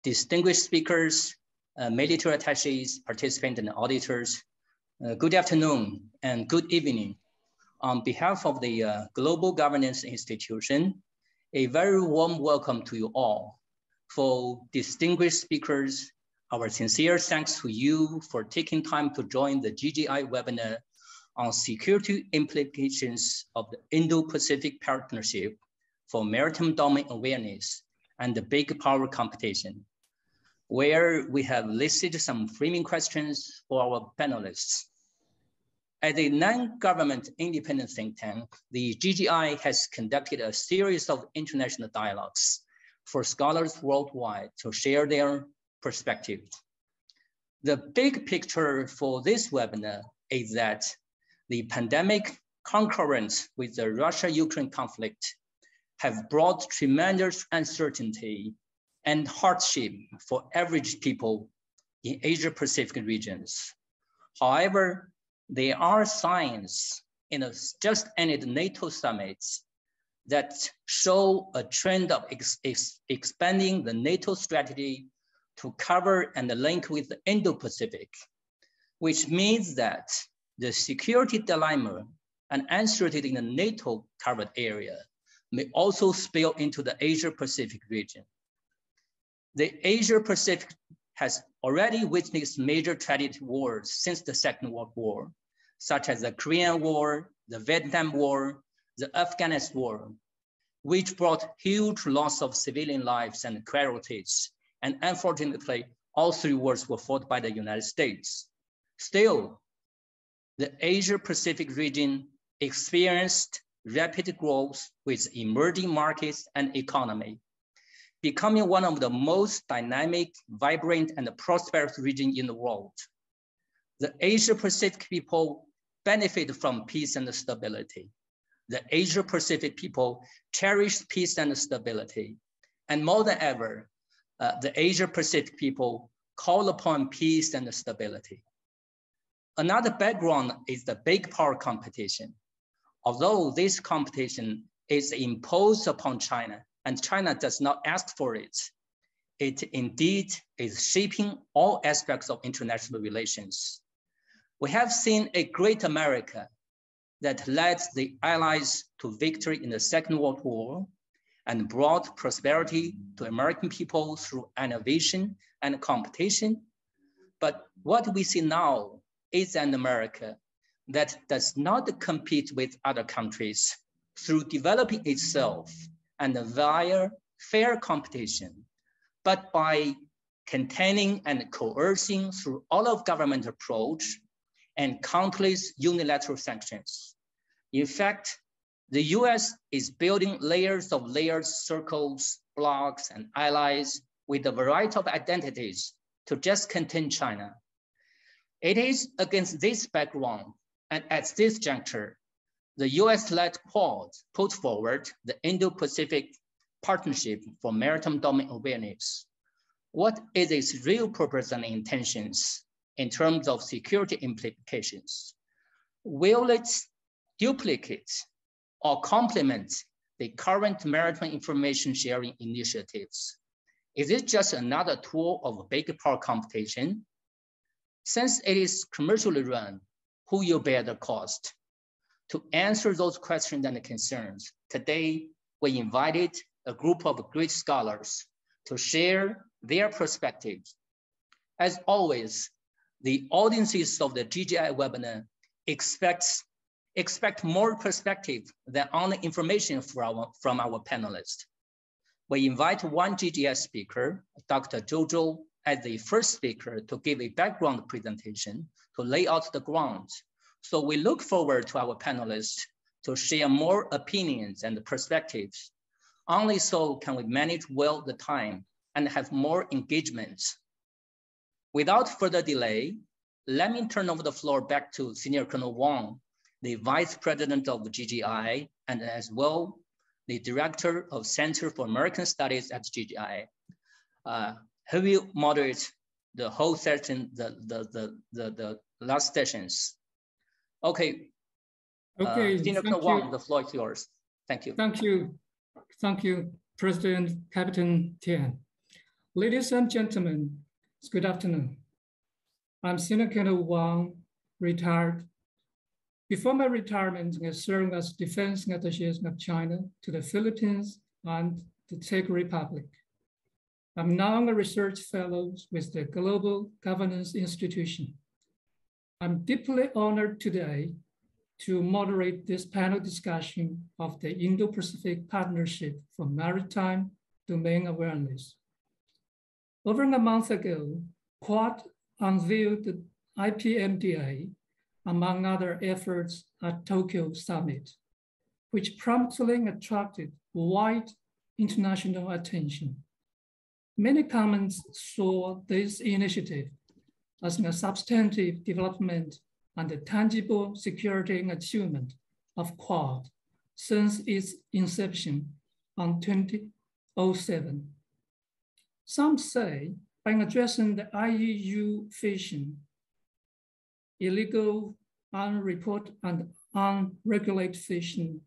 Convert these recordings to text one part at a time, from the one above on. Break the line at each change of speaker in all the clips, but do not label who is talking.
distinguished speakers, military attaches, participants, and auditors, good afternoon and good evening. On behalf of the Global Governance Institution, a very warm welcome to you all. For distinguished speakers, our sincere thanks to you for taking time to join the GGI webinar on security implications of the Indo-Pacific Partnership for Maritime Domain Awareness and the Big Power Competition, where we have listed some framing questions for our panelists. As a non-government independent think tank, the GGI has conducted a series of international dialogues for scholars worldwide to share their perspectives. The big picture for this webinar is that the pandemic concurrent with the Russia-Ukraine conflict have brought tremendous uncertainty and hardship for average people in Asia-Pacific regions. However, there are signs in a just ended NATO summits that show a trend of expanding the NATO strategy to cover and link with the Indo-Pacific, which means that the security dilemma and uncertainty in the NATO covered area may also spill into the Asia-Pacific region. The Asia-Pacific has already witnessed major tragic wars since the Second World War, such as the Korean War, the Vietnam War, the Afghanistan War, which brought huge loss of civilian lives and casualties. And unfortunately, all three wars were fought by the United States. Still, the Asia-Pacific region experienced rapid growth with emerging markets and economy, becoming one of the most dynamic, vibrant, and prosperous regions in the world. The Asia-Pacific people benefit from peace and stability. The Asia-Pacific people cherish peace and stability. And more than ever, the Asia-Pacific people call upon peace and stability. Another background is the big power competition. Although this competition is imposed upon China and China does not ask for it, it indeed is shaping all aspects of international relations. We have seen a great America that led the Allies to victory in the Second World War and brought prosperity to American people through innovation and competition. But what we see now is an America that does not compete with other countries through developing itself and via fair competition, but by containing and coercing through all of government approach and countless unilateral sanctions. In fact, the US is building layers of layered circles, blocks, and allies with a variety of identities to just contain China. It is against this background and at this juncture, the US-led Quad put forward the Indo-Pacific Partnership for Maritime Domain Awareness. What is its real purpose and intentions in terms of security implications? Will it duplicate or complement the current maritime information sharing initiatives? Is it just another tool of big power competition? Since it is commercially run, who will bear the cost? To answer those questions and concerns, today we invited a group of great scholars to share their perspectives. As always, the audiences of the GGI webinar expect more perspective than only information from our panelists. We invite one GGI speaker, Dr. ZHOU Zhou, as the first speaker to give a background presentation to lay out the ground. So we look forward to our panelists to share more opinions and perspectives. Only so can we manage well the time and have more engagements. Without further delay, let me turn over the floor back to Senior Colonel Wang, the Vice President of the GGI, and as well, the Director of Center for American Studies at GGI. He will moderate the whole session, the last sessions. Okay. Senior Colonel Wang, the floor is yours. Thank you.
Thank you, President Captain TIAN. Ladies and gentlemen, good afternoon. I'm Senior Colonel Wang, retired. Before my retirement, I served as Defense Attaché of China to the Philippines and the Czech Republic. I'm now a research fellow with the Global Governance Institution. I'm deeply honored today to moderate this panel discussion of the Indo-Pacific Partnership for Maritime Domain Awareness. Over a month ago, Quad unveiled the IPMDA, among other efforts at Tokyo Summit, which promptly attracted wide international attention. Many comments saw this initiative as a substantive development and a tangible security achievement of Quad since its inception in 2007. Some say by addressing the IUU fishing, illegal, unreported, and unregulated fishing,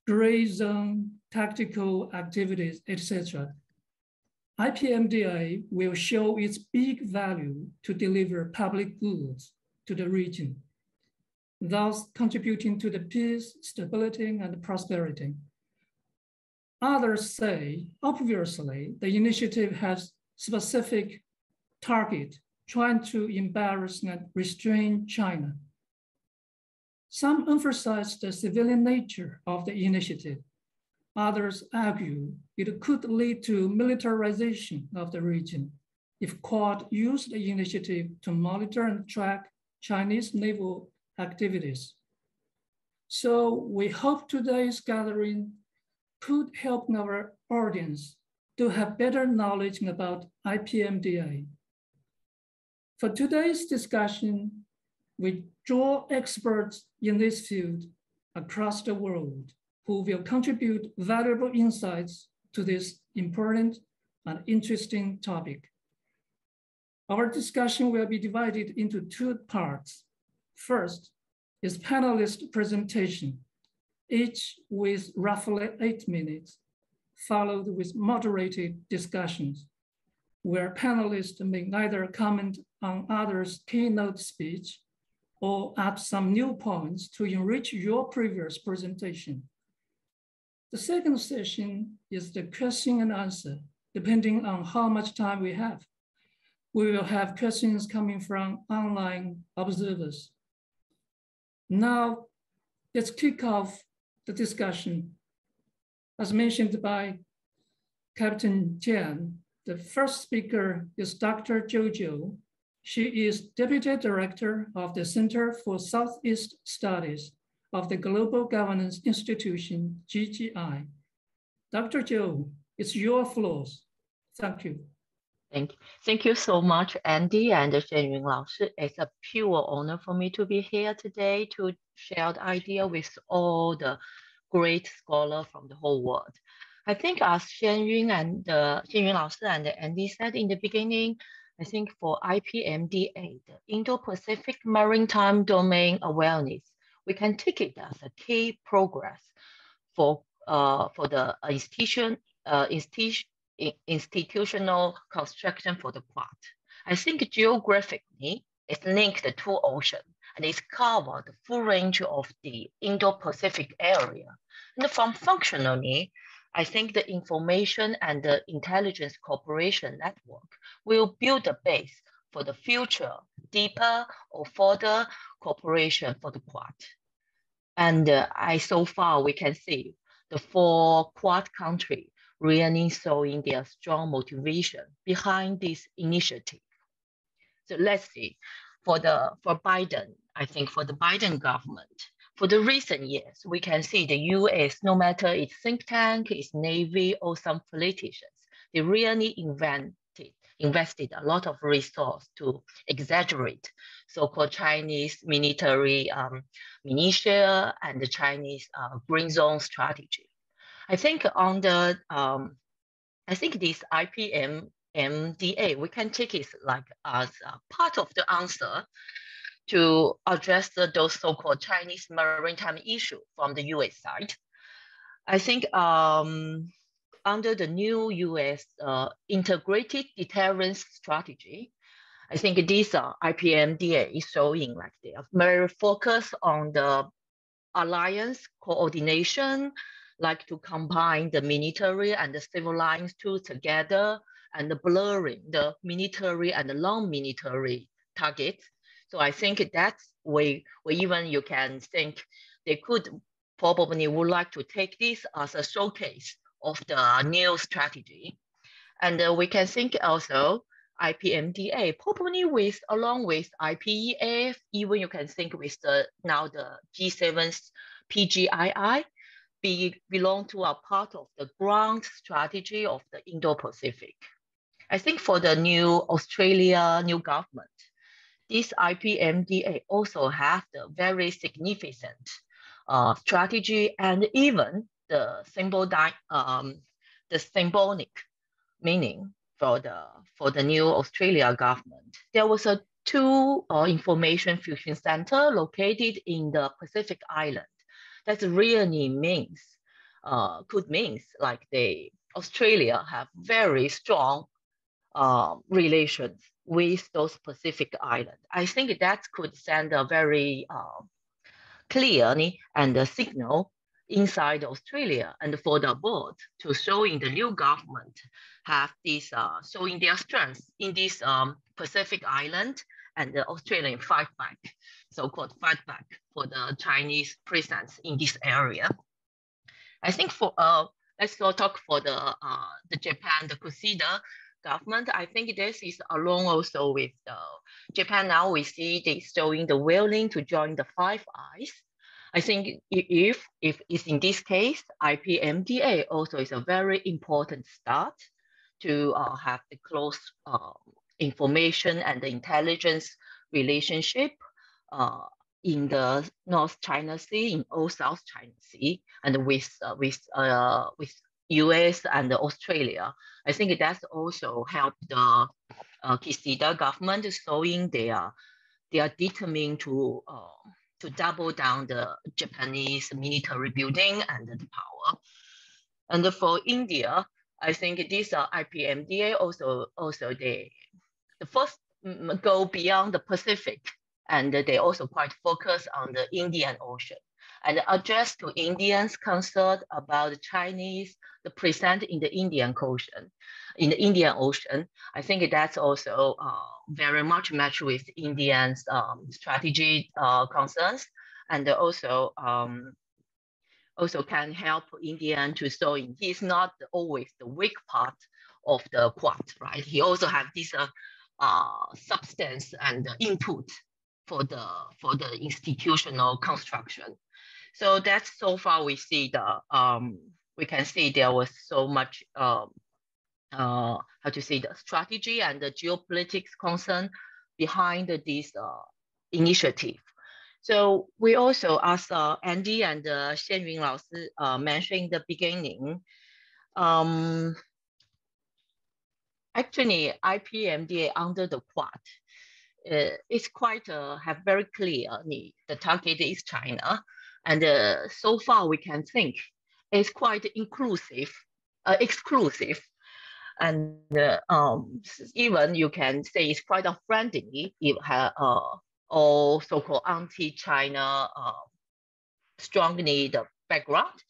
gray zone, tactical activities, etc., IPMDA will show its big value to deliver public goods to the region, thus contributing to the peace, stability, and prosperity. Others say, obviously, the initiative has specific target, trying to embarrass and restrain China. Some emphasize the civilian nature of the initiative. Others argue it could lead to militarization of the region if Quad used the initiative to monitor and track Chinese naval activities. So we hope today's gathering could help our audience to have better knowledge about IPMDA. For today's discussion, we draw experts in this field across the world who will contribute valuable insights to this important and interesting topic. Our discussion will be divided into two parts. First is panelist presentation, each with roughly 8 minutes, followed with moderated discussions, where panelists may either comment on others' keynote speech or add some new points to enrich your previous presentation. The second session is the question and answer, depending on how much time we have. We will have questions coming from online observers. Now, let's kick off the discussion. As mentioned by Captain TIAN, the first speaker is Dr. ZHOU Zhou. She is Deputy Director of the Center for Southeast Studies of the Global Governance Institution, GGI. Dr. Zhou, it's your floor. Thank you.
Thank you so much, Andy and Xianyun Laoshi. It's a pure honor for me to be here today to share the idea with all the great scholars from the whole world. I think as Xianyun Laoshi and Andy said in the beginning, I think for IPMDA, the Indo-Pacific Maritime Domain Awareness, we can take it as a key progress for the institutional construction for the Quad. I think geographically, it's linked to two oceans and it's covered the full range of the Indo-Pacific area. And from functionally, I think the information and the intelligence cooperation network will build a base for the future, deeper or further cooperation for the Quad. And so far we can see the 4 Quad countries really showing their strong motivation behind this initiative. So let's see, for Biden, I think for the Biden government, for the recent years, we can see the US, no matter its think tank, its Navy, or some politicians, they really invested a lot of resource to exaggerate so-called Chinese military militia and the Chinese green zone strategy. I think on the, I think this IPMDA, we can take it like as part of the answer to address those so-called Chinese maritime issue from the US side. I think under the new US integrated deterrence strategy, I think these IPMDA is showing like they are very focused on the alliance coordination, like to combine the military and the civil lines two together and the blurring the military and the non-military targets. So I think that's where even you can think they could probably would like to take this as a showcase of the new strategy. And we can think also IPMDA, probably along with IPEF, even you can think with now the G7's PGII, belong to a part of the ground strategy of the Indo-Pacific. I think for the new new government, this IPMDA also have the very significant strategy and even the symbolic meaning for the new Australia government. There was a two information fusion center located in the Pacific Island. That really means could means like Australia have very strong relations with those Pacific Islands. I think that could send a very clear and a signal inside Australia and for the board to showing the new government have this showing their strength in this Pacific Island and the Australian fight back, so-called fight back for the Chinese presence in this area. I think for let's go talk for the Japan, the Kusida government. I think this is along also with Japan. Now we see they showing the willing to join the Five Eyes. I think if it's in this case, IPMDA also is a very important start to have the close information and the intelligence relationship in the North China Sea, in Old South China Sea, and with US and Australia. I think that's also helped the Kishida government showing they are determined to double down the Japanese military building and the power. And for India, I think these are IPMDA also the first go beyond the Pacific, and they also quite focus on the Indian Ocean and address to Indians concerned about the Chinese, the present in the Indian Ocean. In the Indian Ocean, I think that's also very much matched with Indians' strategy concerns, and also can help Indian to show he's not always the weak part of the Quad, right? He also have this substance and input for the institutional construction. So that's so far we see we can see there was so much how to say the strategy and the geopolitics concern behind this initiative. So we also, as Andy and Xianyun Lao mentioned in the beginning, actually IPMDA under the Quad it's quite have very clear the target is China, and so far we can think it's quite exclusive, and even you can say it's quite a friendly, or so-called anti-China strongly the background.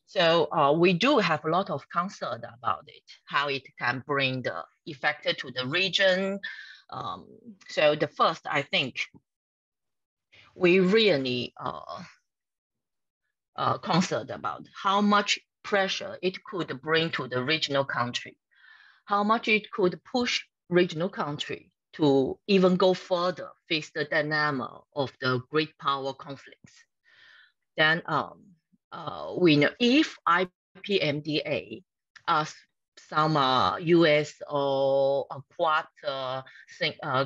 So we do have a lot of concern about it, how it can bring the effect to the region. So the first, I think, we really concerned about how much pressure it could bring to the regional country, how much it could push regional country to even go further, face the dynamic of the great power conflicts. Then we know if IPMDA, as some US or Quad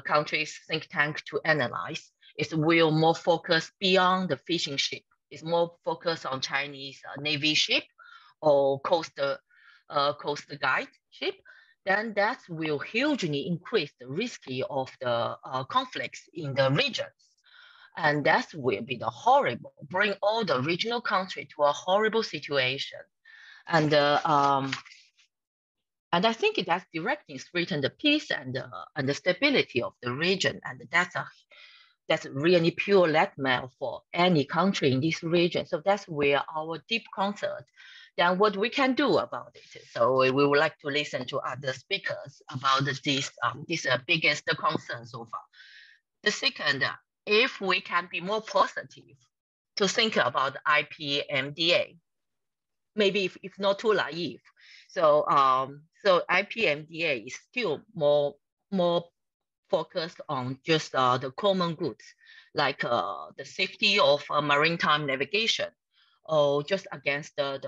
countries think tank to analyze, it will more focus beyond the fishing ship. It's more focused on Chinese Navy ship or coast guide ship. Then that will hugely increase the risk of the conflicts in the regions. And that will be the horrible, bring all the regional country to a horrible situation. And And I think that's directly threaten the peace and the stability of the region. And that's really pure nightmare for any country in this region. So that's where our deep concern. Then what we can do about it. So we would like to listen to other speakers about this biggest concern so far. The second, if we can be more positive to think about IPMDA, maybe if not too naive. So IPMDA is still more focused on just the common goods, like the safety of maritime navigation, or just against the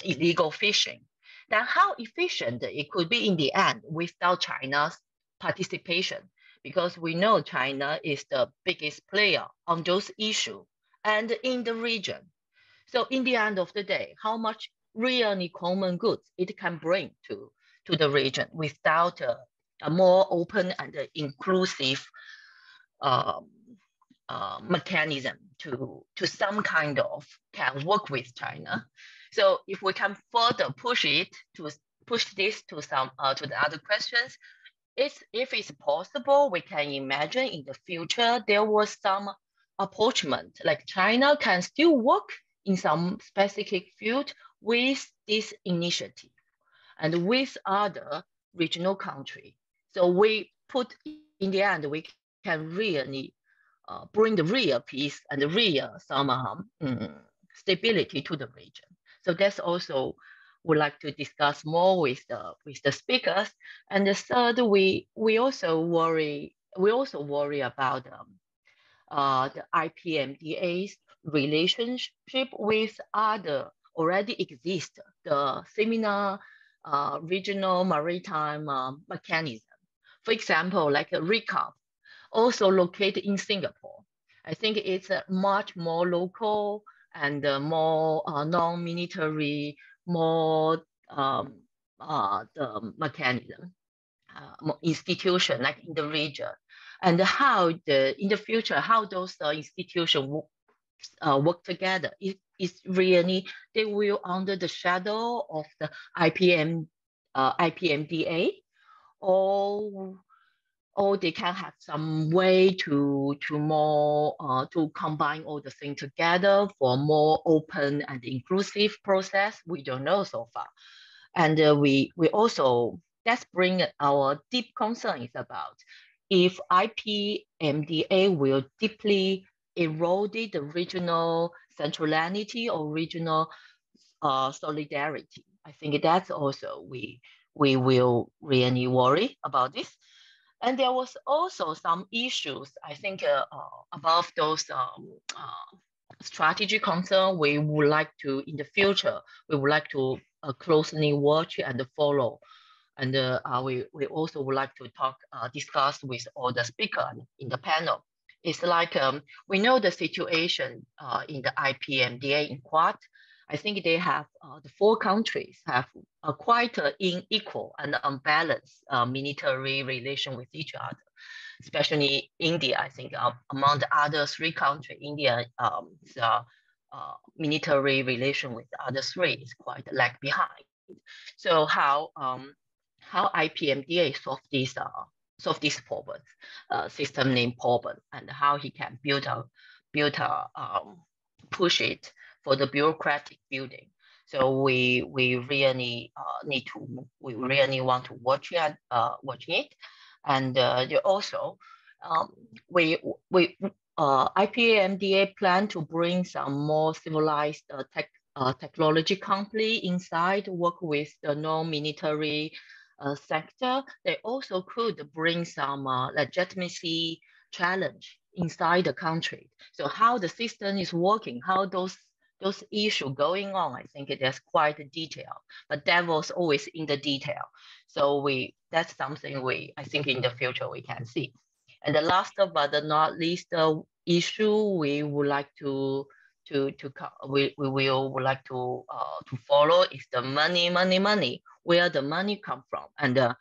illegal fishing. Then how efficient it could be in the end without China's participation, because we know China is the biggest player on those issues and in the region. So in the end of the day, how much really common goods it can bring to the region without a more open and inclusive mechanism to some kind of can work with China. So if we can further push this to some to the other questions, if it's possible, we can imagine in the future there was some approachment, like China can still work in some specific field with this initiative and with other regional countries. So we put, in the end, we can really bring the real peace and the real some stability to the region. So that's also would like to discuss more with the speakers. And the third, we also worry about the IPMDA's relationship with other already exist, the similar regional maritime mechanism. For example, like a RICAP, also located in Singapore. I think it's a much more local and more non-military, more the mechanism, more institution like in the region, and how in the future how those institutions work together. It's really they will under the shadow of the IPMDA, or they can have some way to more to combine all the things together for more open and inclusive process. We don't know so far, and we also that's bring our deep concerns about if IPMDA will deeply erode the regional centrality or regional solidarity. I think that's also we will really worry about this. And there was also some issues, I think, above those strategy concern. We would like to, in the future, we would like to closely watch and follow. And we also would like to discuss with all the speakers in the panel. It's like we know the situation in the IPMDA in Quad. I think they have, the 4 countries have quite unequal and unbalanced military relation with each other, especially India. I think among the other 3 countries, India military relation with the other 3 is quite lag behind. So how IPMDA solve this problem, system named problem, and how he can push it for the bureaucratic building. So we really we really want to watch it, and also IPMDA plan to bring some more civilized technology company inside, work with the non-military sector. They also could bring some legitimacy challenge inside the country. So how the system is working, how those issues going on, I think there's quite a detail, but devil's always in the detail. So that's something I think in the future we can see. And the last but not least issue we would like to follow is the money, where the money come from, and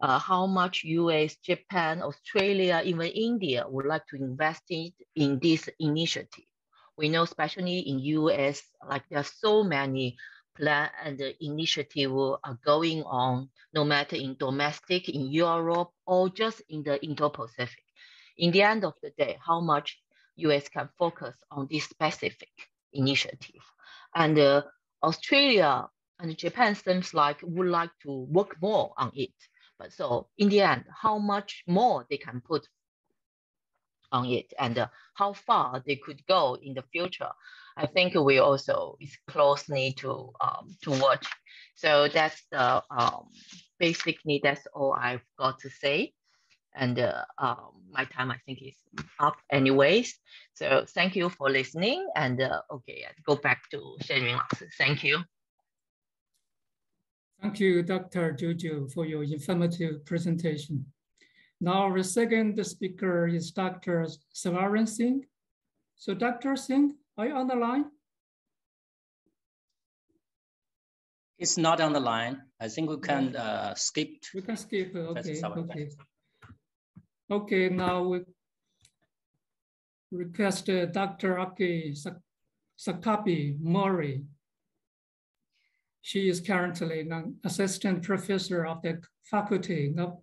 how much US, Japan, Australia, even India would like to invest in this initiative. We know especially in US, like there are so many plan and the initiative are going on, no matter in domestic, in Europe, or just in the Indo-Pacific. In the end of the day, how much US can focus on this specific initiative. And Australia and Japan seems like would like to work more on it. But so in the end, how much more they can put on it and how far they could go in the future, I think we also is closely to watch. So that's the basically that's all I've got to say. And my time I think is up anyways. So thank you for listening. And okay, I'll go back to Xianyun. Thank you.
Thank you, Dr. ZHOU Zhou, for your informative presentation. Now, our second speaker is Dr. Sebastian Singh. So Dr. Singh, are you on the line?
It's not on the line. I think we can skip.
We can skip, okay, okay. Okay, now we request Dr. Aki Sakabe-Mori. She is currently an assistant professor of the Faculty of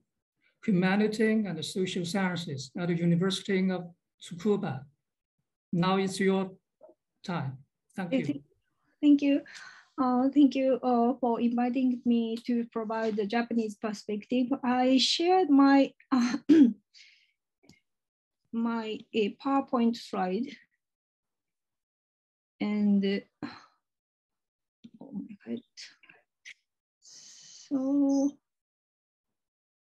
Humanities and Social Sciences at the University of Tsukuba. Now it's your time. Thank you.
Thank you. Thank you for inviting me to provide the Japanese perspective. I shared my my PowerPoint slide, and oh my God. So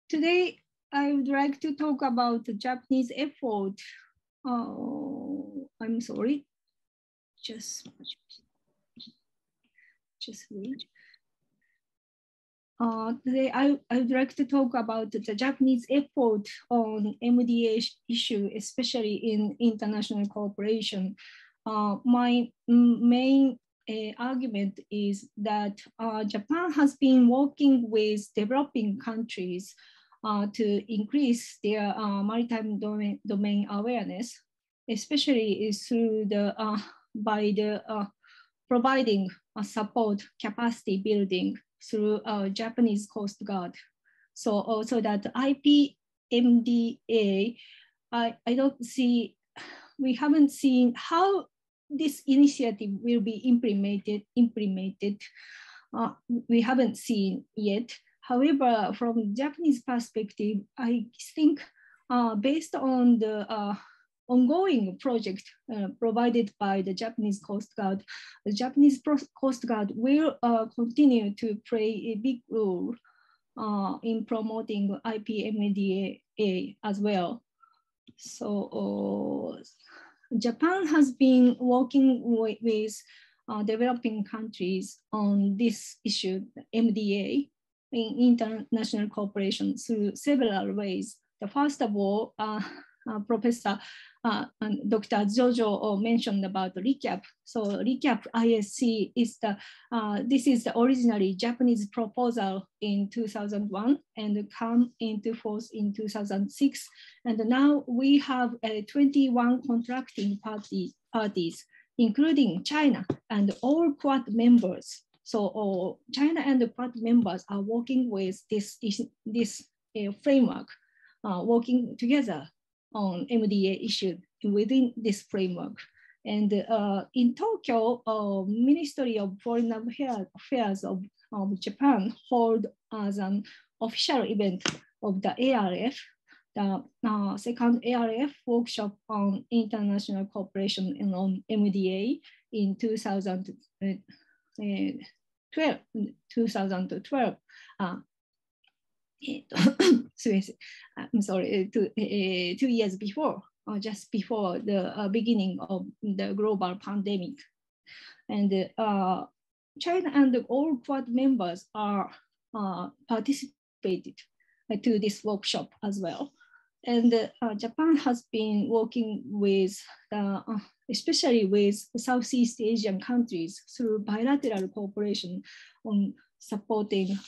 today I would like to talk about the Japanese effort. I'm sorry, just wait. Today I would like to talk about the Japanese effort on MDA issue, especially in international cooperation. My main argument is that Japan has been working with developing countries to increase their maritime domain awareness, especially through the by the providing support capacity building through Japanese Coast Guard. So also that IPMDA, I don't see, we haven't seen how this initiative will be implemented. We haven't seen yet. However, from Japanese perspective, I think based on the ongoing project provided by the Japanese Coast Guard, the Japanese Coast Guard will continue to play a big role in promoting IPMDA as well. So Japan has been working with developing countries on this issue, MDA, in international cooperation through several ways. The first of all, Professor and Dr. ZHOU Zhou mentioned about the RECAP. So RECAP ISC is this is the originally Japanese proposal in 2001 and come into force in 2006. And now we have 21 contracting parties, including China and all Quad members. So China and the Quad members are working with this framework, working together on MDA issue within this framework. And in Tokyo, Ministry of Foreign Affairs of Japan hold as an official event of the ARF, the second ARF workshop on international cooperation and on MDA in 2012. I'm sorry, 2 years before, or just before the beginning of the global pandemic. And China and all Quad members are participated to this workshop as well. And Japan has been working with, especially with Southeast Asian countries through bilateral cooperation on supporting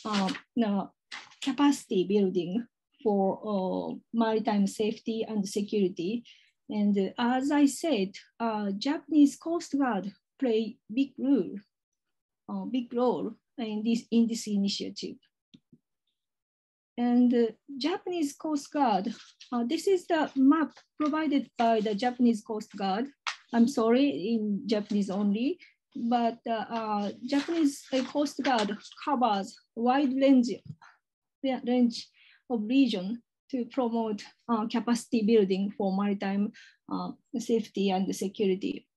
capacity building for maritime safety and security. And as I said, Japanese Coast Guard play big role big role in this initiative. And the Japanese Coast Guard, this is the map provided by the Japanese Coast Guard. I'm sorry, in Japanese only, but Japanese Coast Guard covers a wide range of region to promote capacity building for maritime safety and security.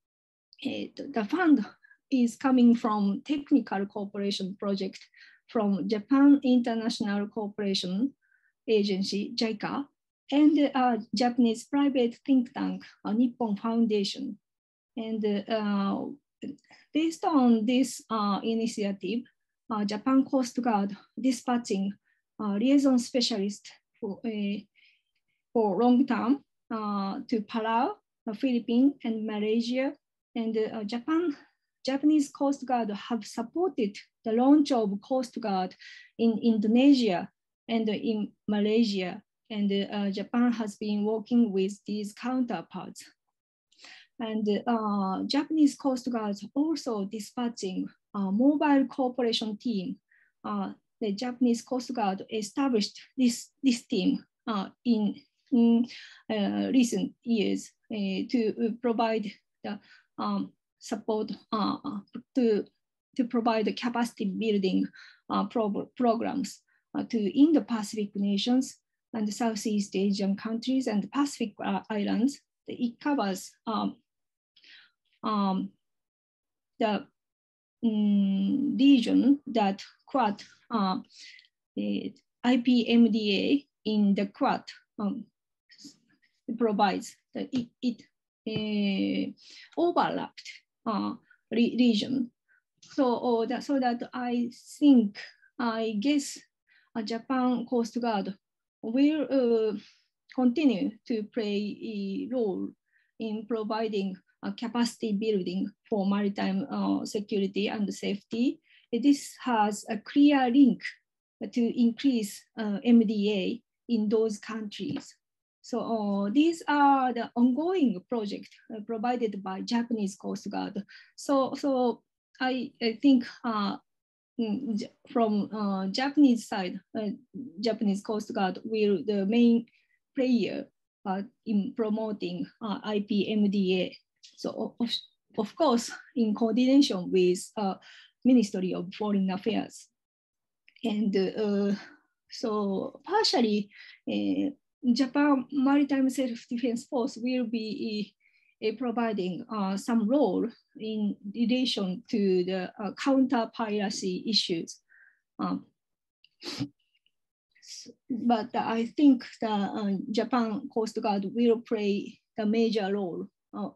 The fund is coming from technical cooperation project from Japan International Cooperation Agency, JICA, and Japanese private think tank, Nippon Foundation. And based on this initiative, Japan Coast Guard dispatching liaison specialist for long term to Palau, Philippines, and Malaysia. And Japanese Coast Guard have supported the launch of Coast Guard in Indonesia and in Malaysia. And Japan has been working with these counterparts. And Japanese Coast Guard also dispatching a mobile cooperation team. The Japanese Coast Guard established this team in recent years to provide the support to provide the capacity building programs to Indo-Pacific nations and Southeast Asian countries and Pacific islands. It covers the region that Quad, the IPMDA in the Quad provides. It overlapped region. So that I guess Japan Coast Guard will continue to play a role in providing capacity building for maritime security and safety. This has a clear link to increase MDA in those countries. So these are the ongoing projects provided by Japanese Coast Guard. So I think from Japanese side, Japanese Coast Guard will the main player in promoting IPMDA. So of course, in coordination with Ministry of Foreign Affairs. And so partially, Japan Maritime Self-Defense Force will be providing some role in relation to the counter-piracy issues. But I think the Japan Coast Guard will play a major role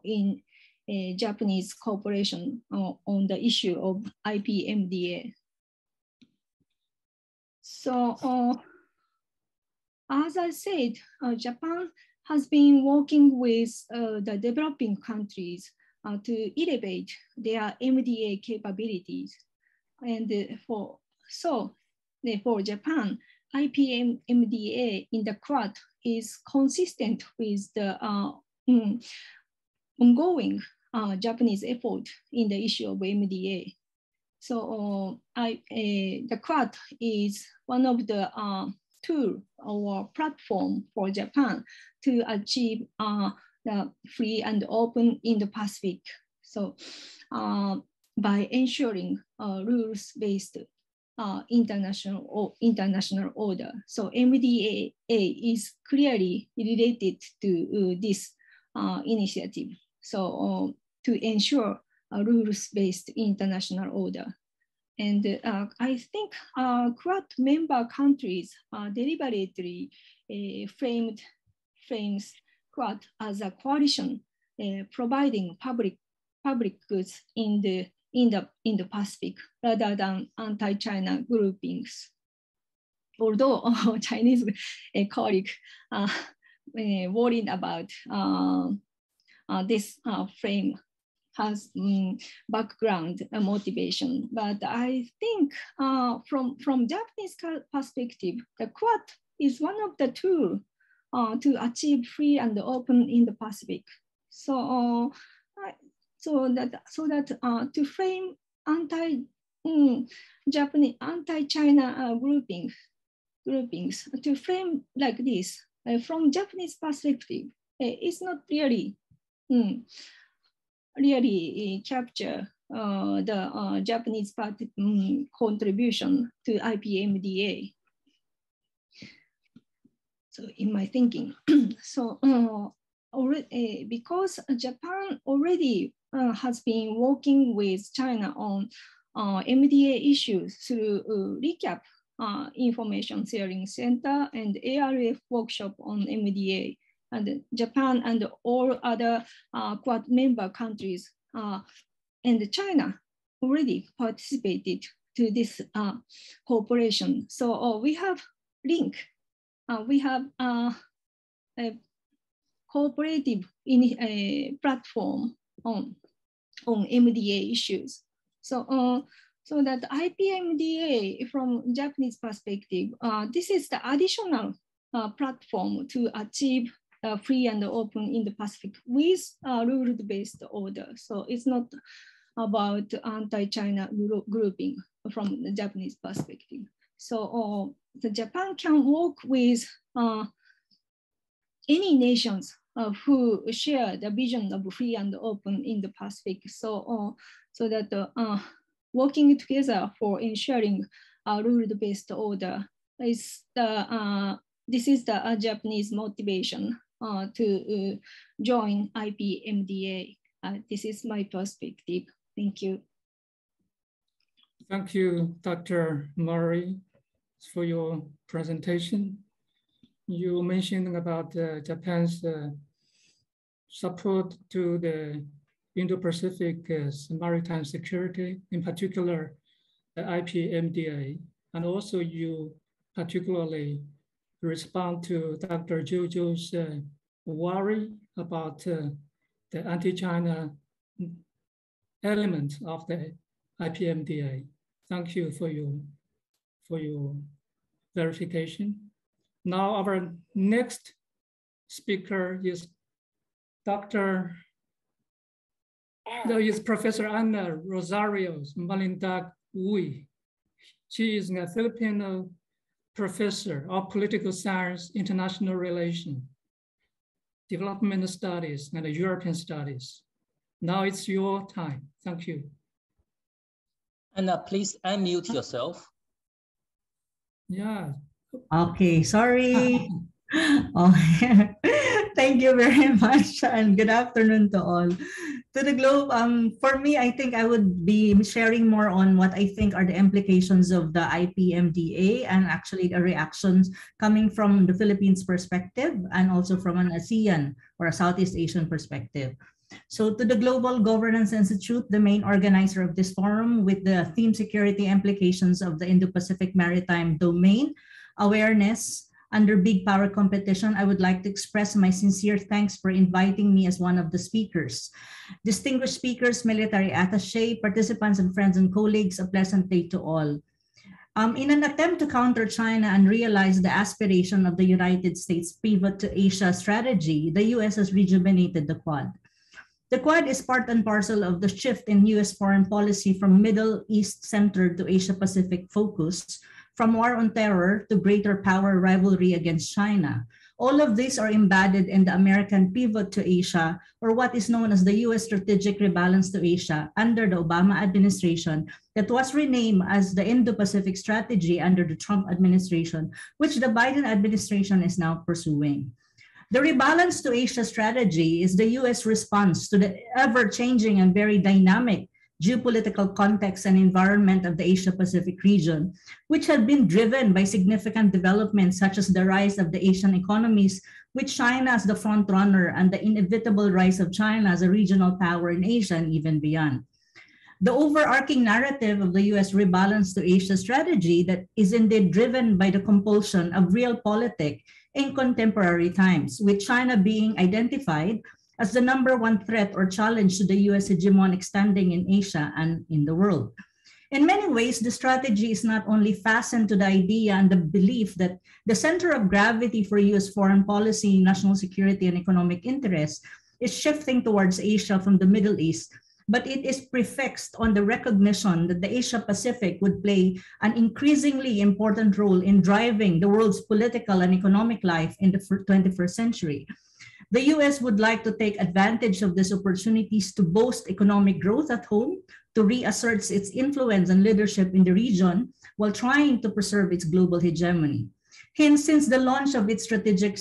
in Japanese cooperation on the issue of IPMDA. So as I said, Japan has been working with the developing countries to elevate their MDA capabilities. And for Japan, IPMDA in the Quad is consistent with the ongoing Japanese effort in the issue of MDA. So the Quad is one of the tool or platform for Japan to achieve the free and open Indo-Pacific. So by ensuring rules-based international order. So MDA is clearly related to this initiative. So to ensure a rules-based international order. And I think Quad member countries deliberately frames Quad as a coalition providing public goods in the Pacific rather than anti-China groupings. Although Chinese colleague worried about this frame has background motivation, but I think from Japanese perspective, the Quad is one of the tools to achieve free and open in the Pacific. So that to frame Japanese anti-China groupings to frame like this from Japanese perspective. It's not really capture the Japanese contribution to IPMDA. So in my thinking, so already, because Japan already has been working with China on MDA issues through recap information sharing center and ARF workshop on MDA, and Japan and all other Quad member countries and China already participated to this cooperation. So we have link. We have a cooperative platform on MDA issues. So, so that IPMDA from Japanese perspective, this is the additional platform to achieve free and open Indo-Pacific with rule-based order. So it's not about anti-China grouping from the Japanese perspective. So the Japan can work with any nations who share the vision of free and open in the Pacific. So, so that working together for ensuring a rule-based order is the this is the Japanese motivation to join IPMDA. This is my perspective. Thank you.
Thank you, Dr. Mori, for your presentation. You mentioned about Japan's support to the Indo-Pacific maritime security, in particular the IPMDA, and also you particularly respond to Dr. ZHOU Zhou's worry about the anti-China element of the IPMDA. Thank you for your verification. Now our next speaker is Professor Ana Rosario's Malindog-Uy. She is a Filipino professor of political science, international relations, development studies, and European studies. Now it's your time. Thank you.
Anna, please unmute yourself.
Yeah.
Okay, sorry. Oh, thank you very much, and good afternoon to all. To the globe, for me, I think I would be sharing more on what I think are the implications of the IPMDA and actually the reactions coming from the Philippines perspective and also from an ASEAN or a Southeast Asian perspective. So to the Global Governance Institute, the main organizer of this forum with the theme security implications of the Indo-Pacific Maritime Domain, awareness under big power competition, I would like to express my sincere thanks for inviting me as one of the speakers. Distinguished speakers, military attaché, participants and friends and colleagues, a pleasant day to all. In an attempt to counter China and realize the aspiration of the United States pivot to Asia strategy, the US has rejuvenated the Quad. The Quad is part and parcel of the shift in US foreign policy from Middle East centered to Asia Pacific focus, from war on terror to greater power rivalry against China. All of these are embedded in the American pivot to Asia, or what is known as the US strategic rebalance to Asia under the Obama administration that was renamed as the Indo-Pacific strategy under the Trump administration, which the Biden administration is now pursuing. The rebalance to Asia strategy is the US response to the ever-changing and very dynamic geopolitical context and environment of the Asia-Pacific region, which had been driven by significant developments such as the rise of the Asian economies, with China as the front runner and the inevitable rise of China as a regional power in Asia and even beyond. The overarching narrative of the US rebalance to Asia strategy that is indeed driven by the compulsion of realpolitik in contemporary times, with China being identified as the #1 threat or challenge to the US hegemonic standing in Asia and in the world. In many ways, the strategy is not only fastened to the idea and the belief that the center of gravity for US foreign policy, national security, and economic interests is shifting towards Asia from the Middle East, but it is prefixed on the recognition that the Asia-Pacific would play an increasingly important role in driving the world's political and economic life in the 21st century. The US would like to take advantage of these opportunities to boost economic growth at home, to reassert its influence and leadership in the region, while trying to preserve its global hegemony. Hence, since the launch of its strategic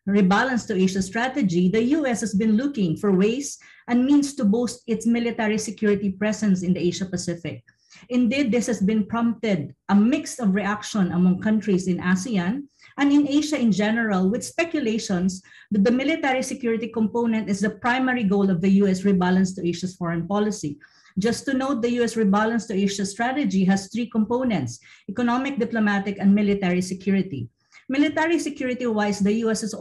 Rebalance to Asia strategy, the US has been looking for ways and means to boost its military security presence in the Asia-Pacific. Indeed, this has been prompted a mix of reaction among countries in ASEAN and in Asia in general, with speculations that the military security component is the primary goal of the US Rebalance to Asia's foreign policy. Just to note, the US Rebalance to Asia strategy has three components: economic, diplomatic, and military security. Military security-wise, the US has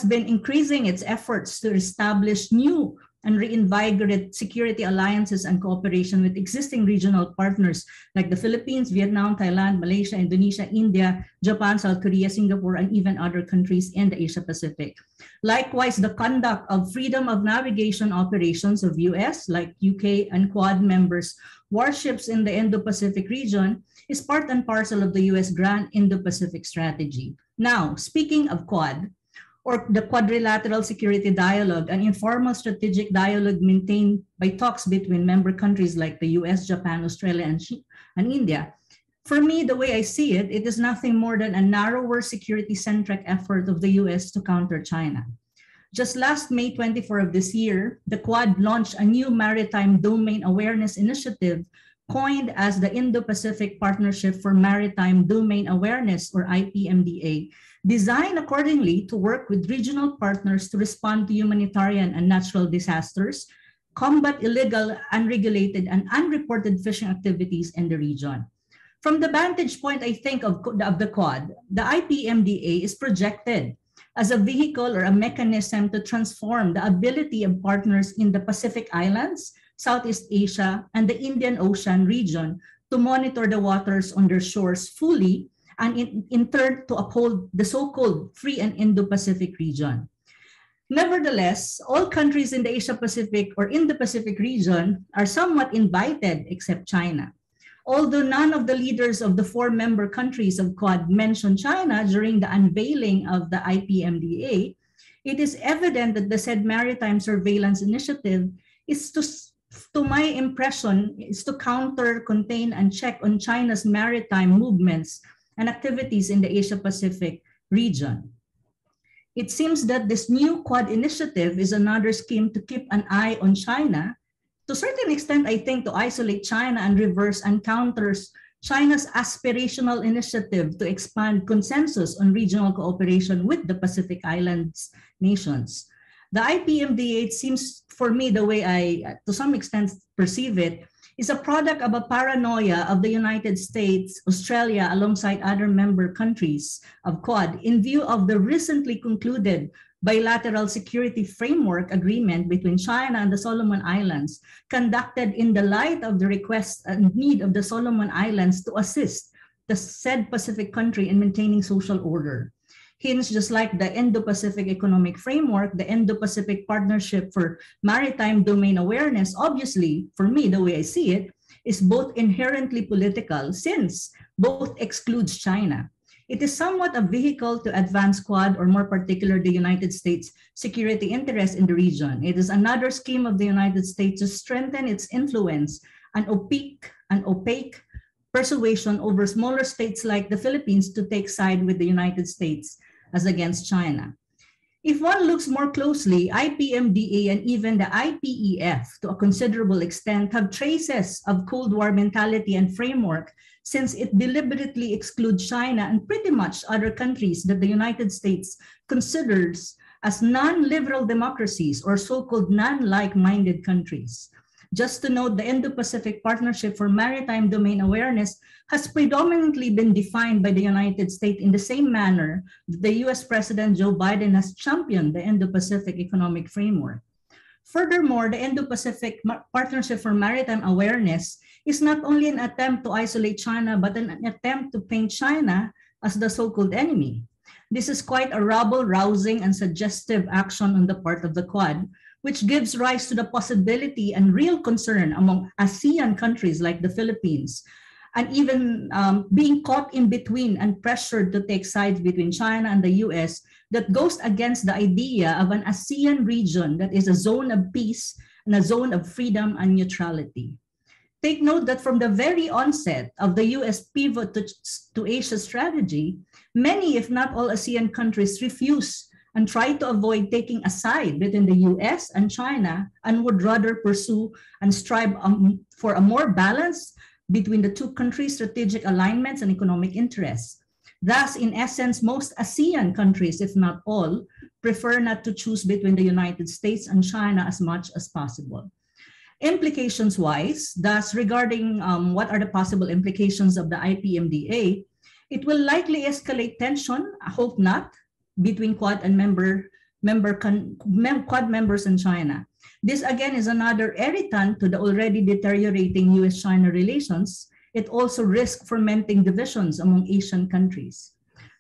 been increasing its efforts to establish new and reinvigorate security alliances and cooperation with existing regional partners like the Philippines, Vietnam, Thailand, Malaysia, Indonesia, India, Japan, South Korea, Singapore, and even other countries in the Asia-Pacific. Likewise, the conduct of freedom of navigation operations of US, like UK and Quad members, warships in the Indo-Pacific region is part and parcel of the US Grand Indo-Pacific Strategy. Now, speaking of Quad, or the Quadrilateral Security Dialogue, an informal strategic dialogue maintained by talks between member countries like the US, Japan, Australia, and India. For me, the way I see it, it is nothing more than a narrower security-centric effort of the US to counter China. Just last May 24 of this year, the Quad launched a new maritime domain awareness initiative coined as the Indo-Pacific Partnership for Maritime Domain Awareness, or IPMDA, designed accordingly to work with regional partners to respond to humanitarian and natural disasters, combat illegal, unregulated, and unreported fishing activities in the region. From the vantage point, I think, of the Quad, the IPMDA is projected as a vehicle or a mechanism to transform the ability of partners in the Pacific Islands, Southeast Asia, and the Indian Ocean region to monitor the waters on their shores fully, and in turn to uphold the so-called free and Indo-Pacific region. Nevertheless, all countries in the Asia-Pacific or Indo-Pacific region are somewhat invited except China. Although none of the leaders of the 4 member countries of Quad mentioned China during the unveiling of the IPMDA, it is evident that the said maritime surveillance initiative is to my impression, is to counter, contain, and check on China's maritime movements and activities in the Asia-Pacific region. It seems that this new Quad initiative is another scheme to keep an eye on China, to a certain extent, I think, to isolate China and reverse and counters China's aspirational initiative to expand consensus on regional cooperation with the Pacific Islands nations. The IPMDA, it seems for me, the way I, to some extent, perceive it, is a product of a paranoia of the United States, Australia, alongside other member countries of Quad, in view of the recently concluded bilateral security framework agreement between China and the Solomon Islands, conducted in the light of the request and need of the Solomon Islands to assist the said Pacific country in maintaining social order. Hence, just like the Indo-Pacific Economic Framework, the Indo-Pacific Partnership for Maritime Domain Awareness, obviously, for me, the way I see it, is both inherently political, since both excludes China. It is somewhat a vehicle to advance Quad, or more particularly the United States' security interests in the region. It is another scheme of the United States to strengthen its influence and opaque persuasion over smaller states like the Philippines to take side with the United States as against China. If one looks more closely, IPMDA and even the IPEF, to a considerable extent, have traces of Cold War mentality and framework, since it deliberately excludes China and pretty much other countries that the United States considers as non-liberal democracies or so-called non-like-minded countries. Just to note, the Indo-Pacific Partnership for Maritime Domain Awareness has predominantly been defined by the United States in the same manner that the US President Joe Biden has championed the Indo-Pacific Economic Framework. Furthermore, the Indo-Pacific Partnership for Maritime Awareness is not only an attempt to isolate China, but an attempt to paint China as the so-called enemy. This is quite a rabble-rousing and suggestive action on the part of the Quad, which gives rise to the possibility and real concern among ASEAN countries like the Philippines, and even being caught in between and pressured to take sides between China and the US, that goes against the idea of an ASEAN region that is a zone of peace and a zone of freedom and neutrality. Take note that from the very onset of the US pivot to Asia strategy, many, if not all, ASEAN countries refuse and try to avoid taking a side between the US and China, and would rather pursue and strive for a more balance between the two countries' strategic alignments and economic interests. Thus, in essence, most ASEAN countries, if not all, prefer not to choose between the United States and China as much as possible. Implications-wise, thus, regarding what are the possible implications of the IPMDA, it will likely escalate tension, I hope not, between Quad and Quad members in China. This again is another irritant to the already deteriorating US-China relations. It also risks fermenting divisions among Asian countries.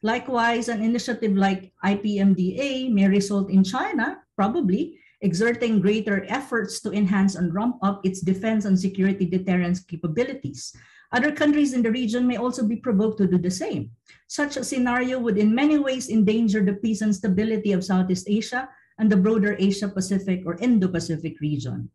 Likewise, an initiative like IPMDA may result in China, probably, exerting greater efforts to enhance and ramp up its defense and security deterrence capabilities. Other countries in the region may also be provoked to do the same. Such a scenario would in many ways endanger the peace and stability of Southeast Asia and the broader Asia-Pacific or Indo-Pacific region.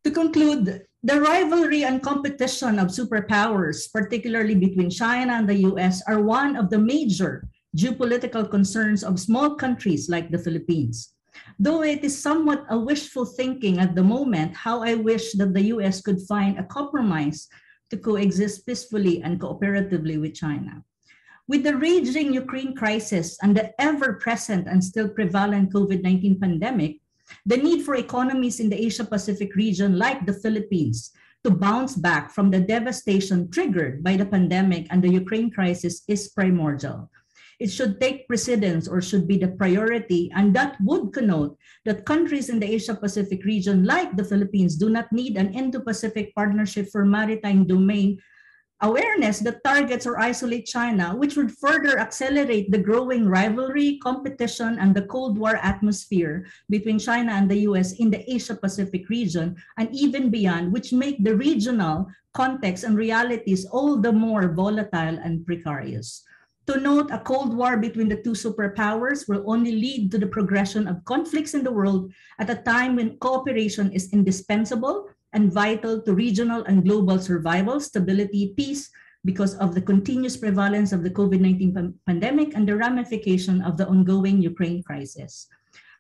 To conclude, the rivalry and competition of superpowers, particularly between China and the US, are one of the major geopolitical concerns of small countries like the Philippines. Though it is somewhat a wishful thinking at the moment, how I wish that the US could find a compromise to coexist peacefully and cooperatively with China. With the raging Ukraine crisis and the ever-present and still prevalent COVID-19 pandemic, the need for economies in the Asia-Pacific region like the Philippines to bounce back from the devastation triggered by the pandemic and the Ukraine crisis is primordial. It should take precedence or should be the priority, and that would connote that countries in the Asia-Pacific region like the Philippines do not need an Indo-Pacific Partnership for Maritime Domain awareness that targets or isolate China, which would further accelerate the growing rivalry, competition, and the Cold War atmosphere between China and the US in the Asia-Pacific region and even beyond, which make the regional context and realities all the more volatile and precarious. To note, a Cold War between the two superpowers will only lead to the progression of conflicts in the world at a time when cooperation is indispensable and vital to regional and global survival, stability, peace, because of the continuous prevalence of the COVID-19 pandemic and the ramification of the ongoing Ukraine crisis.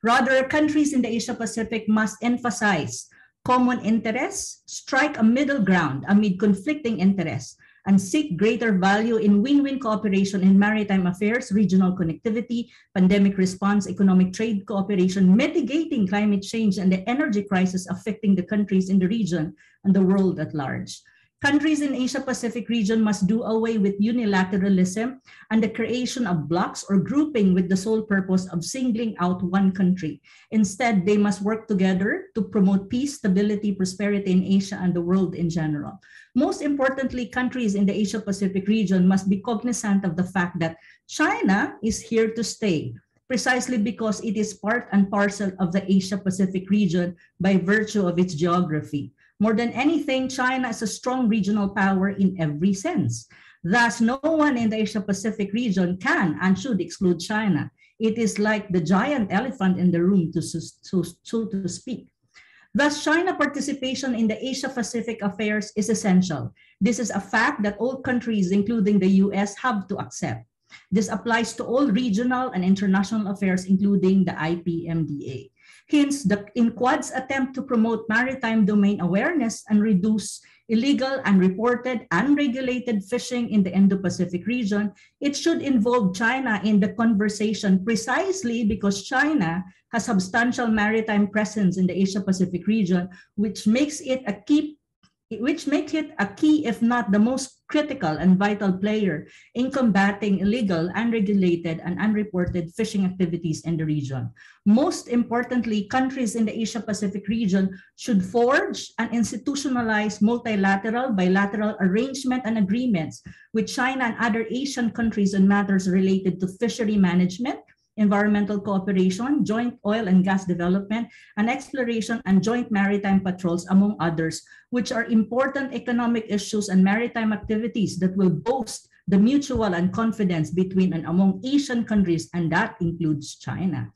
Rather, countries in the Asia-Pacific must emphasize common interests, strike a middle ground amid conflicting interests, and seek greater value in win-win cooperation in maritime affairs, regional connectivity, pandemic response, economic trade cooperation, mitigating climate change and the energy crisis affecting the countries in the region and the world at large. Countries in Asia-Pacific region must do away with unilateralism and the creation of blocs or grouping with the sole purpose of singling out one country. Instead, they must work together to promote peace, stability, prosperity in Asia and the world in general. Most importantly, countries in the Asia-Pacific region must be cognizant of the fact that China is here to stay, precisely because it is part and parcel of the Asia-Pacific region by virtue of its geography. More than anything, China is a strong regional power in every sense. Thus, no one in the Asia-Pacific region can and should exclude China. It is like the giant elephant in the room, so to speak. Thus, China participation in the Asia-Pacific affairs is essential. This is a fact that all countries, including the US, have to accept. This applies to all regional and international affairs, including the IPMDA. Hence, in Quad's attempt to promote maritime domain awareness and reduce illegal, unreported, unregulated fishing in the Indo-Pacific region, it should involve China in the conversation precisely because China has substantial maritime presence in the Asia-Pacific region, which makes it a key, if not the most critical and vital player in combating illegal, unregulated, and unreported fishing activities in the region. Most importantly, countries in the Asia-Pacific region should forge and institutionalize multilateral, bilateral arrangement and agreements with China and other Asian countries on matters related to fishery management, environmental cooperation, joint oil and gas development, and exploration and joint maritime patrols, among others, which are important economic issues and maritime activities that will boost the mutual and confidence between and among Asian countries, and that includes China.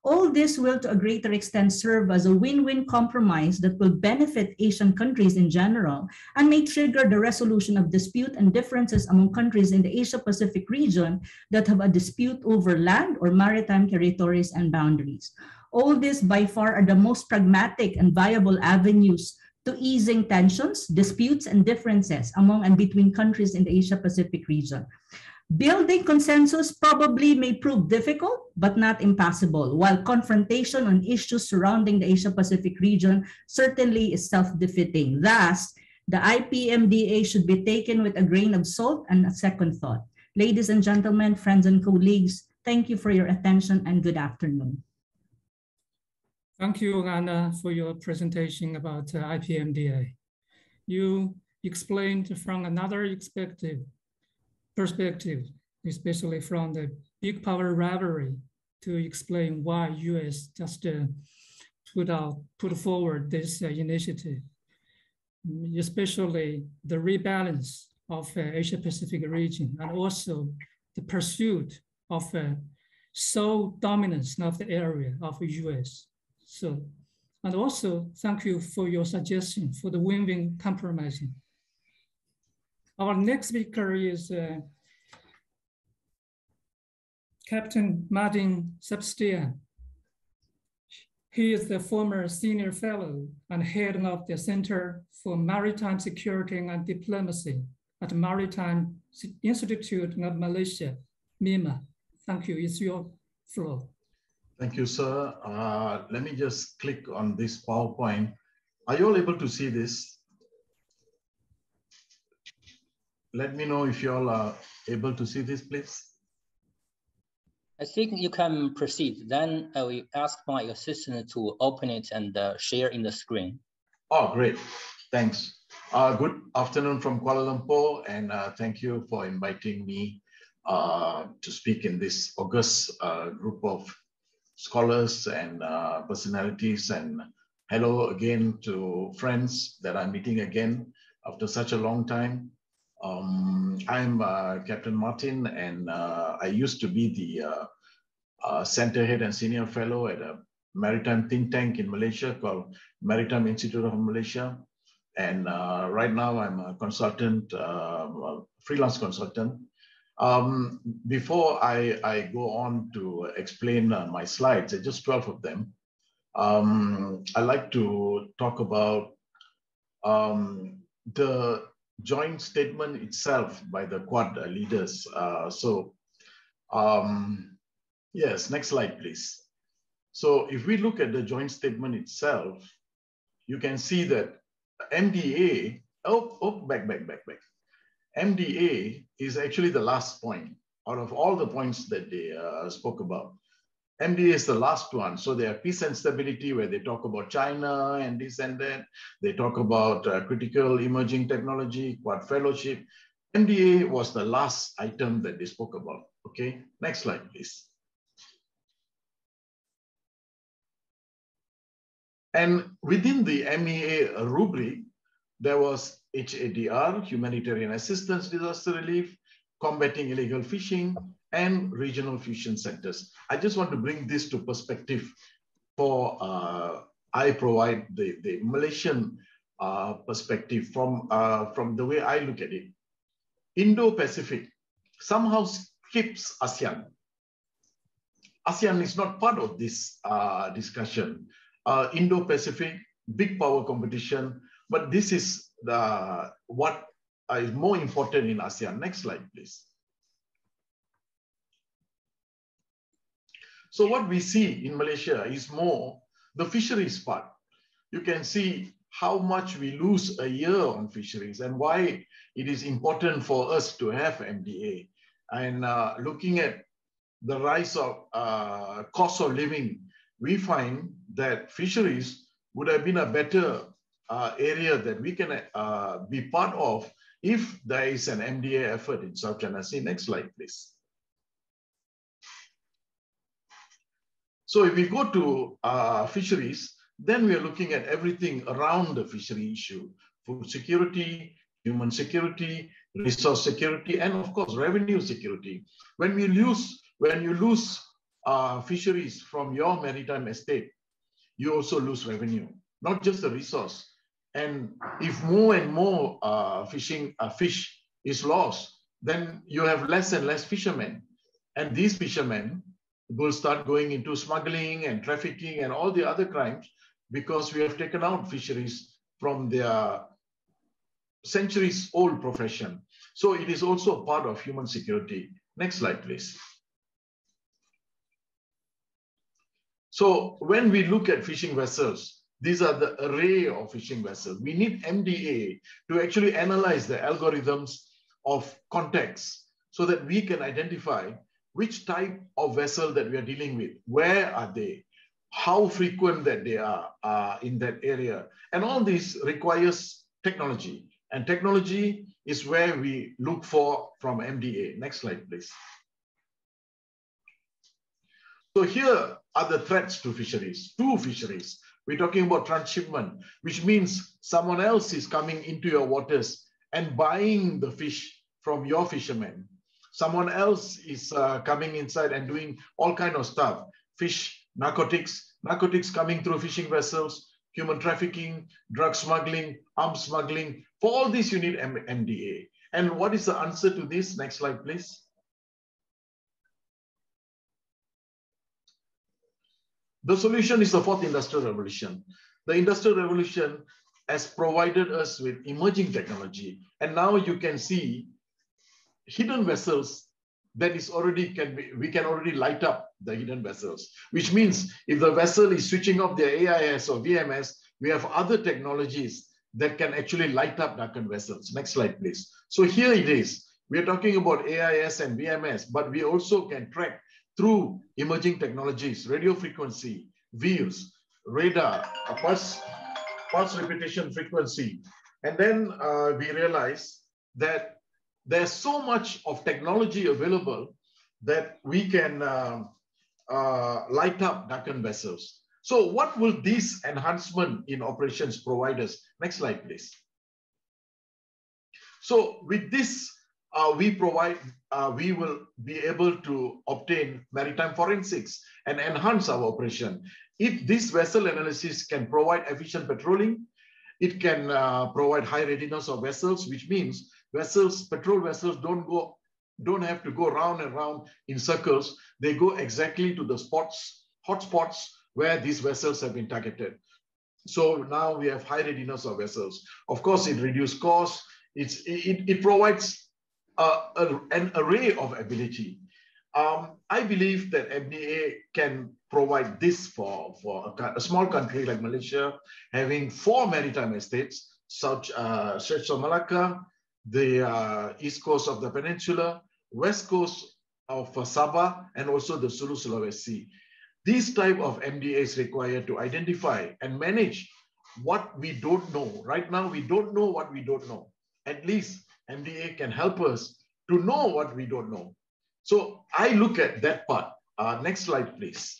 All this will to a greater extent serve as a win-win compromise that will benefit Asian countries in general and may trigger the resolution of dispute and differences among countries in the Asia-Pacific region that have a dispute over land or maritime territories and boundaries. All this by far are the most pragmatic and viable avenues to easing tensions, disputes, and differences among and between countries in the Asia-Pacific region. Building consensus probably may prove difficult, but not impossible, while confrontation on issues surrounding the Asia-Pacific region certainly is self-defeating. Thus, the IPMDA should be taken with a grain of salt and a second thought. Ladies and gentlemen, friends and colleagues, thank you for your attention and good afternoon.
Thank you, Anna, for your presentation about IPMDA. You explained from another perspective, especially from the big power rivalry, to explain why US just put forward this initiative, especially the rebalance of Asia-Pacific region, and also the pursuit of sole dominance of the area of US. So, and also thank you for your suggestion for the win-win compromising. Our next speaker is Captain Martin Sebastian. He is the former senior fellow and head of the Center for Maritime Security and Diplomacy at the Maritime Institute of Malaysia, MIMA. Thank you. It's your floor.
Thank you, sir. Let me just click on this PowerPoint. Are you all able to see this? Let me know if you all are able to see this, please.
I think you can proceed. Then I will ask my assistant to open it and share in the screen.
Oh, great. Thanks. Good afternoon from Kuala Lumpur, and thank you for inviting me to speak in this august group of scholars and personalities. And hello again to friends that I'm meeting again after such a long time. I'm Captain Martin, and I used to be the center head and senior fellow at a maritime think tank in Malaysia called Maritime Institute of Malaysia. And right now I'm a consultant, freelance consultant. Before I go on to explain my slides, just 12 of them, I'd like to talk about the joint statement itself by the Quad leaders. Yes, next slide, please. So if we look at the joint statement itself, you can see that MDA, back. MDA is actually the last point out of all the points that they spoke about. MDA is the last one. So they have peace and stability, where they talk about China and this and that. They talk about critical emerging technology, Quad fellowship. MDA was the last item that they spoke about. Okay, next slide, please. And within the MEA rubric, there was HADR, humanitarian assistance, disaster relief, combating illegal fishing, and regional fusion centers. I just want to bring this to perspective for I provide the Malaysian perspective from the way I look at it. Indo-Pacific somehow skips ASEAN. ASEAN is not part of this discussion. Indo-Pacific, big power competition, but this is what is more important in ASEAN. Next slide, please. So what we see in Malaysia is more the fisheries part. You can see how much we lose a year on fisheries and why it is important for us to have MDA. And looking at the rise of cost of living, we find that fisheries would have been a better area that we can be part of if there is an MDA effort in South China Sea. Next slide, please. So if we go to fisheries, then we are looking at everything around the fishery issue: food security, human security, resource security, and of course, revenue security. When you lose fisheries from your maritime estate, you also lose revenue, not just the resource. And if more and more fish is lost, then you have less and less fishermen. And these fishermen will start going into smuggling and trafficking and all the other crimes, because we have taken out fisheries from their centuries-old profession. So it is also a part of human security. Next slide, please. So when we look at fishing vessels, these are the array of fishing vessels. We need MDA to actually analyze the algorithms of context so that we can identify which type of vessel that we are dealing with, where are they, how frequent that they are in that area. And all this requires technology. And technology is where we look for from MDA. Next slide, please. So here are the threats to fisheries, two fisheries. We're talking about transshipment, which means someone else is coming into your waters and buying the fish from your fishermen. Someone else is coming inside and doing all kinds of stuff: fish, narcotics coming through fishing vessels, human trafficking, drug smuggling, arms smuggling. For all this, you need MDA. And what is the answer to this? Next slide, please. The solution is the fourth industrial revolution. The industrial revolution has provided us with emerging technology. And now you can see hidden vessels that is already we can already light up the hidden vessels, which means if the vessel is switching off their AIS or VMS, we have other technologies that can actually light up darkened vessels. Next slide, please. So here it is. We are talking about AIS and VMS, but we also can track through emerging technologies: radio frequency, views, radar, pulse repetition frequency. And then we realize that there's so much of technology available that we can light up darkened vessels. So what will this enhancement in operations provide us? Next slide, please. So with this, we will be able to obtain maritime forensics and enhance our operation. If this vessel analysis can provide efficient patrolling, it can provide high readiness of vessels, which means patrol vessels don't have to go round and round in circles. They go exactly to the hotspots where these vessels have been targeted. So now we have high readiness of vessels. Of course, it reduces costs. It provides an array of ability. I believe that MDA can provide this for a small country like Malaysia, having 4 maritime estates: Strait of Malacca, the east coast of the peninsula, west coast of Sabah, and also the Sulu Sulawesi. This type of MDA is required to identify and manage what we don't know. Right now, we don't know what we don't know. At least MDA can help us to know what we don't know. So I look at that part. Next slide, please.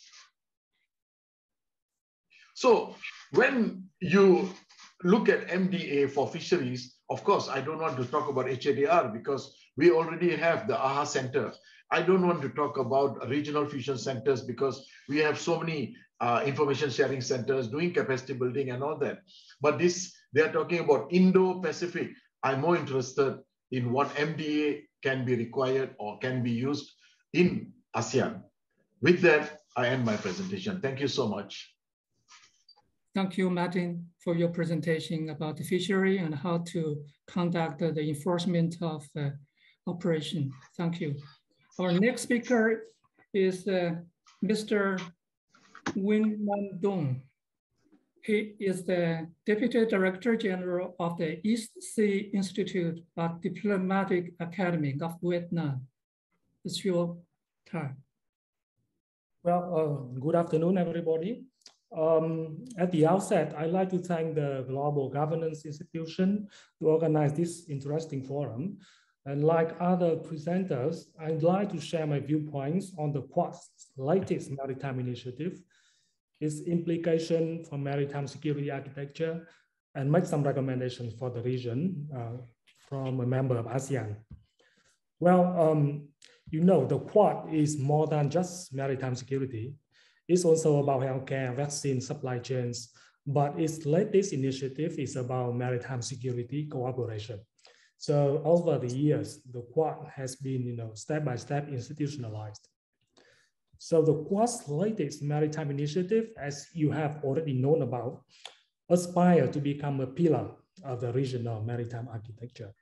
So when you look at MDA for fisheries, of course, I don't want to talk about HADR because we already have the AHA Center. I don't want to talk about regional fusion centers because we have so many information sharing centers doing capacity building and all that. But they are talking about Indo-Pacific. I'm more interested in what MDA can be required or can be used in ASEAN. With that, I end my presentation. Thank you so much.
Thank you, Martin, for your presentation about the fishery and how to conduct the enforcement of operation. Thank you. Our next speaker is Mr. Nguyen Nam Duong. He is the Deputy Director General of the East Sea Institute of Diplomatic Academy of Vietnam. It's your turn.
Well, good afternoon, everybody. At the outset, I'd like to thank the Global Governance Institution to organize this interesting forum. And like other presenters, I'd like to share my viewpoints on the Quad's latest maritime initiative, its implication for maritime security architecture, and make some recommendations for the region from a member of ASEAN. Well, you know, the Quad is more than just maritime security. It's also about healthcare, vaccine supply chains, but its latest initiative is about maritime security cooperation. So over the years, the Quad has been, step by step institutionalized. So the Quad's latest maritime initiative, as you have already known about, aspire to become a pillar of the regional maritime architecture.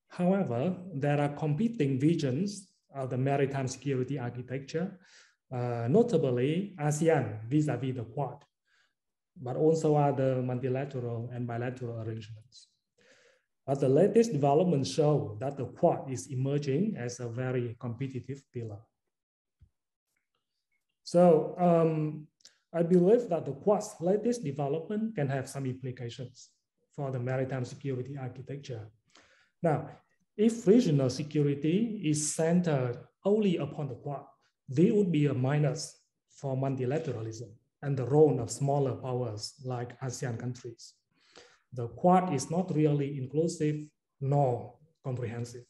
However, there are competing visions of the maritime security architecture, notably ASEAN vis-a-vis the Quad, but also other multilateral and bilateral arrangements. But the latest developments show that the Quad is emerging as a very competitive pillar. So I believe that the Quad's latest development can have some implications for the maritime security architecture. Now, if regional security is centered only upon the Quad, there would be a minus for multilateralism and the role of smaller powers like ASEAN countries. The Quad is not really inclusive nor comprehensive.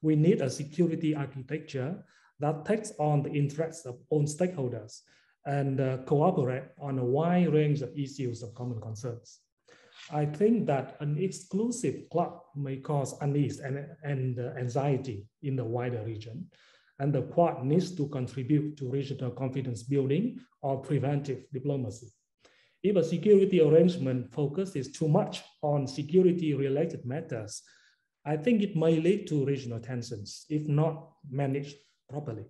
We need a security architecture that takes on the interests of all stakeholders and cooperate on a wide range of issues of common concerns. I think that an exclusive club may cause unease and anxiety in the wider region, and the Quad needs to contribute to regional confidence building or preventive diplomacy. If a security arrangement focuses too much on security-related matters, I think it may lead to regional tensions if not managed properly.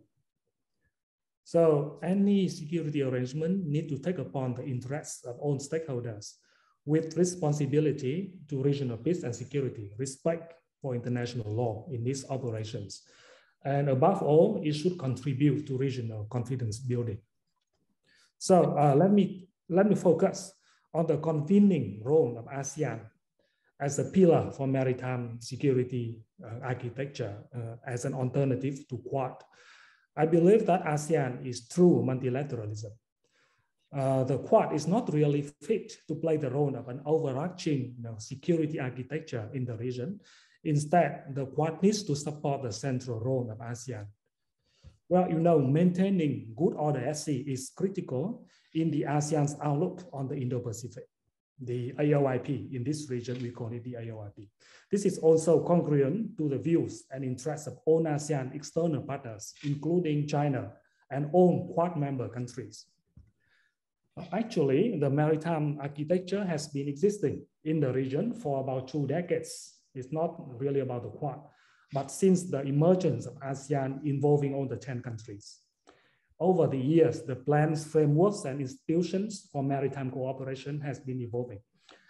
So any security arrangement needs to take upon the interests of all stakeholders with responsibility to regional peace and security, respect for international law in these operations. And above all, it should contribute to regional confidence building. So let me focus on the convening role of ASEAN as a pillar for maritime security architecture as an alternative to Quad. I believe that ASEAN is true multilateralism. The Quad is not really fit to play the role of an overarching security architecture in the region. Instead, the Quad needs to support the central role of ASEAN. Well, maintaining good order at sea is critical in the ASEAN's outlook on the Indo-Pacific. The AOIP, in this region, we call it the AOIP. This is also congruent to the views and interests of all ASEAN external partners, including China and all Quad member countries. Actually, the maritime architecture has been existing in the region for about 2 decades. It's not really about the Quad, but since the emergence of ASEAN involving all the 10 countries. Over the years, the plans, frameworks, and institutions for maritime cooperation has been evolving.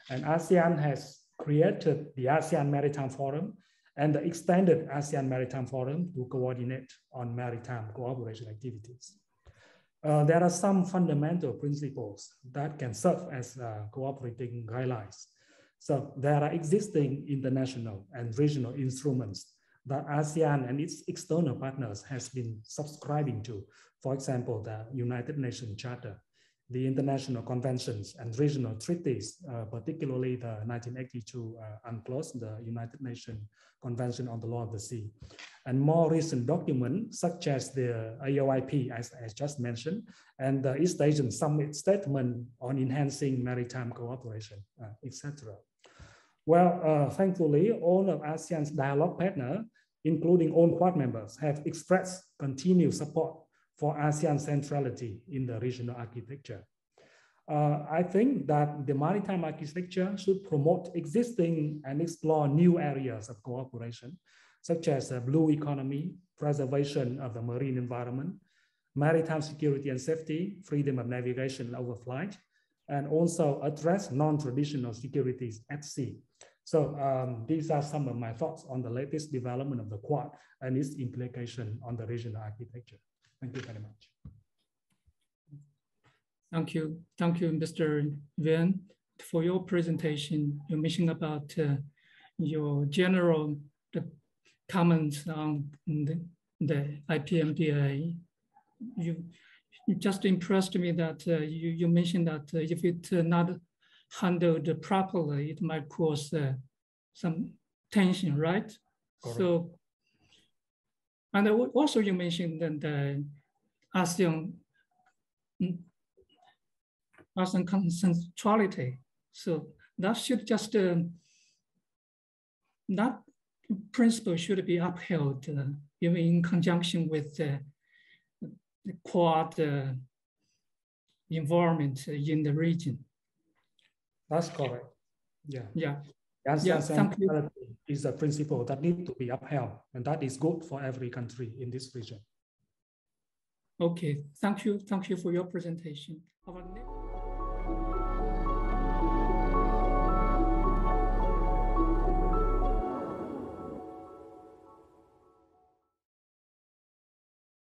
And ASEAN has created the ASEAN Maritime Forum and the extended ASEAN Maritime Forum to coordinate on maritime cooperation activities. There are some fundamental principles that can serve as cooperating guidelines. So there are existing international and regional instruments that ASEAN and its external partners has been subscribing to. For example, the United Nations Charter, the international conventions and regional treaties, particularly the 1982 UNCLOS, the United Nations Convention on the Law of the Sea, and more recent documents such as the AOIP, as just mentioned, and the East Asian Summit Statement on Enhancing Maritime Cooperation, etc. Well, thankfully, all of ASEAN's dialogue partners, including all Quad members, have expressed continued support for ASEAN centrality in the regional architecture. I think that the maritime architecture should promote existing and explore new areas of cooperation, such as blue economy, preservation of the marine environment, maritime security and safety, freedom of navigation and overflight, and also address non-traditional securities at sea. So these are some of my thoughts on the latest development of the Quad and its implication on the regional architecture. Thank you very much.
Thank you, Mr. Nguyen, for your presentation. You mentioned about your general comments on the IPMDA. You just impressed me that you mentioned that if it's not handled properly, it might cause some tension, right? Correct. So, and also you mentioned that the ASEAN consensuality. So that should just, that principle should be upheld even in conjunction with the Quad environment in the region.
That's correct. Yeah.
Yeah.
Thank you. Is a principle that needs to be upheld, and that is good for every country in this region.
Okay, thank you. Thank you for your presentation.